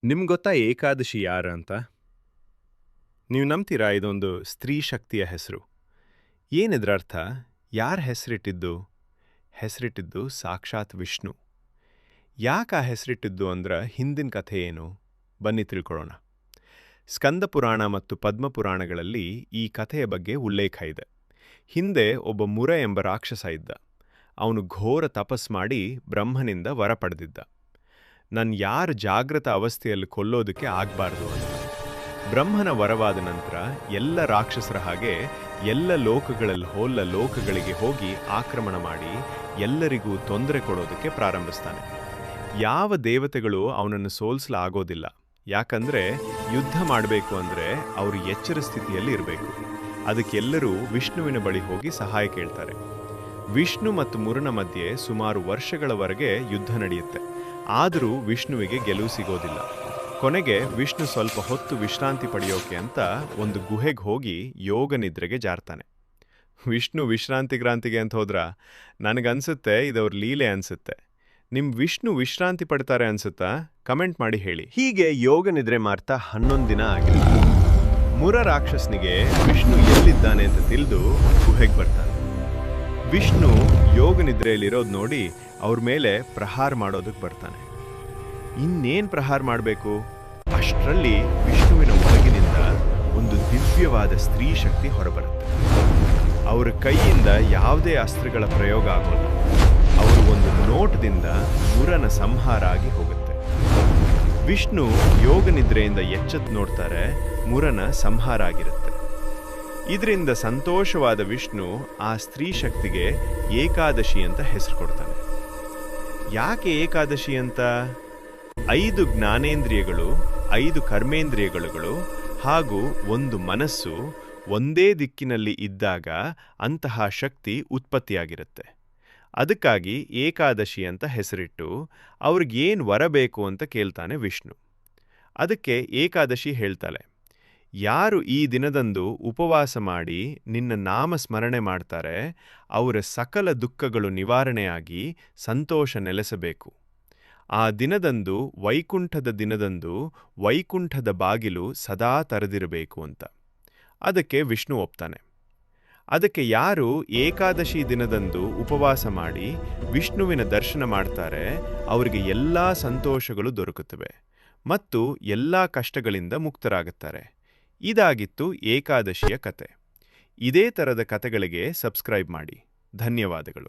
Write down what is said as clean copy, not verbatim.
ನಿಮ್ಗೊತ್ತಾ ಏಕಾದಶಿ ಯಾರು ಅಂತ? ನೀವು ನಂಬ್ತೀರಾ ಇದೊಂದು ಸ್ತ್ರೀ ಶಕ್ತಿಯ ಹೆಸರು? ಏನಿದ್ರರ್ಥ? ಯಾರ ಹೆಸರಿಟ್ಟಿದ್ದು? ಹೆಸರಿಟ್ಟಿದ್ದು ಸಾಕ್ಷಾತ್ ವಿಷ್ಣು. ಯಾಕೆ ಆ ಹೆಸರಿಟ್ಟಿದ್ದು ಹಿಂದಿನ ಕಥೆ ಏನು? ಬನ್ನಿ ತಿಳ್ಕೊಳ್ಳೋಣ. ಸ್ಕಂದ ಪುರಾಣ ಮತ್ತು ಪದ್ಮಪುರಾಣಗಳಲ್ಲಿ ಈ ಕಥೆಯ ಬಗ್ಗೆ ಉಲ್ಲೇಖ ಇದೆ. ಹಿಂದೆ ಒಬ್ಬ ಮುರ ಎಂಬ ರಾಕ್ಷಸ ಇದ್ದ. ಅವನು ಘೋರ ತಪಸ್ ಮಾಡಿ ಬ್ರಹ್ಮನಿಂದ ವರ ಪಡೆದಿದ್ದ. ಯಾರ ಜಾಗೃತ ಅವಸ್ಥೆಯಲ್ಲಿ ಕೊಲ್ಲೋದಕ್ಕೆ ಆಗ್ಬಾರ್ದು ಅಂತ. ಬ್ರಹ್ಮನ ವರವಾದ ನಂತರ ಎಲ್ಲ ರಾಕ್ಷಸರ ಹಾಗೆ ಎಲ್ಲ ಲೋಕಗಳಿಗೆ ಹೋಗಿ ಆಕ್ರಮಣ ಮಾಡಿ ಎಲ್ಲರಿಗೂ ತೊಂದರೆ ಕೊಡೋದಕ್ಕೆ ಪ್ರಾರಂಭಿಸ್ತಾನೆ. ಯಾವ ದೇವತೆಗಳು ಅವನನ್ನು ಸೋಲಿಸಲಾಗೋದಿಲ್ಲ. ಯಾಕಂದ್ರೆ ಯುದ್ಧ ಮಾಡಬೇಕು ಅಂದರೆ ಅವರು ಎಚ್ಚರ ಸ್ಥಿತಿಯಲ್ಲಿ ಇರಬೇಕು. ಅದಕ್ಕೆಲ್ಲರೂ ವಿಷ್ಣುವಿನ ಬಳಿ ಹೋಗಿ ಸಹಾಯ ಕೇಳ್ತಾರೆ. ವಿಷ್ಣು ಮತ್ತು ಮುರನ ಮಧ್ಯೆ ಸುಮಾರು ವರ್ಷಗಳವರೆಗೆ ಯುದ್ಧ ನಡೆಯುತ್ತೆ. ಆದರೂ ವಿಷ್ಣುವಿಗೆ ಗೆಲುವು ಸಿಗೋದಿಲ್ಲ. ಕೊನೆಗೆ ವಿಷ್ಣು ಸ್ವಲ್ಪ ಹೊತ್ತು ವಿಶ್ರಾಂತಿ ಪಡೆಯೋಕೆ ಅಂತ ಒಂದು ಗುಹೆಗೆ ಹೋಗಿ ಯೋಗ ನಿದ್ರೆಗೆ ಜಾರ್ತಾನೆ. ವಿಷ್ಣು ವಿಶ್ರಾಂತಿಗೆ ಅಂತ ಹೋದ್ರ? ನನಗನ್ಸುತ್ತೆ ಇದವ್ರ ಲೀಲೆ ಅನ್ಸುತ್ತೆ. ವಿಷ್ಣು ವಿಶ್ರಾಂತಿ ಪಡ್ತಾರೆ ಅನ್ಸುತ್ತಾ? ಕಮೆಂಟ್ ಮಾಡಿ ಹೇಳಿ. ಹೀಗೆ ಯೋಗ ನಿದ್ರೆ ಮಾಡ್ತಾ 11 ದಿನ ಆಗಿದೆ. ಮುರ ರಾಕ್ಷಸನಿಗೆ ವಿಷ್ಣು ಎಲ್ಲಿದ್ದಾನೆ ಅಂತ ತಿಳಿದು ಗುಹೆಗೆ ಬರ್ತಾನೆ. ವಿಷ್ಣು ಯೋಗ ನಿದ್ರೆಯಲ್ಲಿರೋದು ನೋಡಿ ಅವ್ರ ಮೇಲೆ ಪ್ರಹಾರ ಮಾಡೋದಕ್ಕೆ ಬರ್ತಾನೆ. ಇನ್ನೇನು ಪ್ರಹಾರ ಮಾಡಬೇಕು? ಅಷ್ಟರಲ್ಲಿ ವಿಷ್ಣುವಿನ ಒಳಗಿನಿಂದ ಒಂದು ದಿವ್ಯವಾದ ಸ್ತ್ರೀ ಶಕ್ತಿ ಹೊರಬರುತ್ತೆ. ಅವರ ಕೈಯಿಂದ ಯಾವುದೇ ಅಸ್ತ್ರಗಳ ಪ್ರಯೋಗ ಆಗೋಲ್ಲ. ಅವರು ಒಂದು ನೋಟದಿಂದ ಮುರನ ಸಂಹಾರ ಆಗಿ ಹೋಗುತ್ತೆ. ವಿಷ್ಣು ಯೋಗ ನಿದ್ರೆಯಿಂದ ಎಚ್ಚೆತ್ತು ನೋಡ್ತಾರೆ, ಮುರನ ಸಂಹಾರ ಆಗಿರುತ್ತೆ. ಇದರಿಂದ ಸಂತೋಷವಾದ ವಿಷ್ಣು ಆ ಸ್ತ್ರೀ ಶಕ್ತಿಗೆ ಏಕಾದಶಿ ಅಂತ ಹೆಸರು ಕೊಡ್ತಾನೆ. ಯಾಕೆ ಏಕಾದಶಿ ಅಂತ? 5 ಜ್ಞಾನೇಂದ್ರಿಯಗಳು, 5 ಕರ್ಮೇಂದ್ರಿಯಗಳು ಹಾಗೂ ಒಂದು ಮನಸ್ಸು ಒಂದೇ ದಿಕ್ಕಿನಲ್ಲಿ ಇದ್ದಾಗ ಅಂತಹ ಶಕ್ತಿ ಉತ್ಪತ್ತಿಯಾಗಿರುತ್ತೆ. ಅದಕ್ಕಾಗಿ ಏಕಾದಶಿ ಅಂತ ಹೆಸರಿಟ್ಟು ಅವ್ರಿಗೇನು ವರ ಬೇಕು ಅಂತ ಕೇಳ್ತಾನೆ ವಿಷ್ಣು. ಅದಕ್ಕೆ ಏಕಾದಶಿ ಹೇಳ್ತಾಳೆ, ಯಾರು ಈ ದಿನದಂದು ಉಪವಾಸ ಮಾಡಿ ನಿನ್ನ ನಾಮ ಸ್ಮರಣೆ ಮಾಡ್ತಾರೆ ಅವರ ಸಕಲ ದುಃಖಗಳು ನಿವಾರಣೆಯಾಗಿ ಸಂತೋಷ ನೆಲೆಸಬೇಕು. ಆ ದಿನದಂದು ವೈಕುಂಠದ ಬಾಗಿಲು ಸದಾ ತೆರೆದಿರಬೇಕು ಅಂತ. ಅದಕ್ಕೆ ವಿಷ್ಣು ಒಪ್ತಾನೆ. ಅದಕ್ಕೆ ಯಾರು ಏಕಾದಶಿ ದಿನದಂದು ಉಪವಾಸ ಮಾಡಿ ವಿಷ್ಣುವಿನ ದರ್ಶನ ಮಾಡ್ತಾರೆ ಅವರಿಗೆ ಎಲ್ಲ ಸಂತೋಷಗಳು ದೊರಕುತ್ತವೆ ಮತ್ತು ಎಲ್ಲ ಕಷ್ಟಗಳಿಂದ ಮುಕ್ತರಾಗುತ್ತಾರೆ. ಇದಾಗಿತ್ತು ಏಕಾದಶಿಯ ಕತೆ. ಇದೇ ಥರದ ಕತೆಗಳಿಗೆ ಸಬ್ಸ್ಕ್ರೈಬ್ ಮಾಡಿ. ಧನ್ಯವಾದಗಳು.